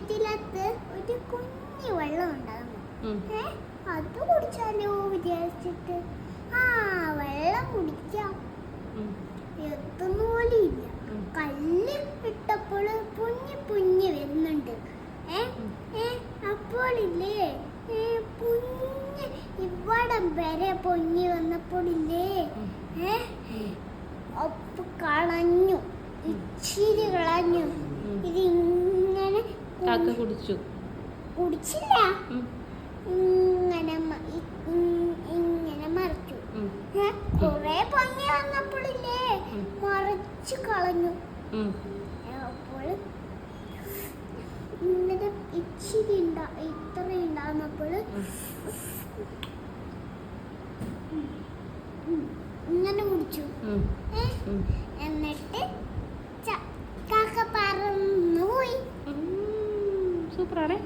കിണറ്റിലത്ത് ഒരു കുഞ്ഞു വെള്ളം ഉണ്ടാകുന്നു. അത് കുടിച്ചാലോ വിചാരിച്ചിട്ട് വെള്ളം കുടിക്കാം. എത്തുന്ന പോലെ ഇല്ല. കല്ല് ഇട്ടപ്പോൾ പുഞ്ഞി വരുന്നുണ്ട്. അപ്പോളില്ലേ പുഞ്ഞ് ഇവിടം വരെ പൊങ്ങി വന്നപ്പോളില്ലേ ഒപ്പ് കളഞ്ഞു, ഇച്ചിരി കളഞ്ഞു. ഇതിങ്ങനെ കുടിച്ചില്ല, ഇങ്ങനെ മറിച്ചു. കുറെ പൊങ്ങി വന്നപ്പോഴില്ലേ മറിച്ചു കളഞ്ഞു. അപ്പോൾ ഇങ്ങനെ ഇച്ചിരി ഇത്ര ഉണ്ടാകുന്നപ്പോൾ ഇങ്ങനെ കുടിച്ചു. എന്നിട്ട് കാക്ക പറന്നു പോയി. സൂപ്പറാണേ.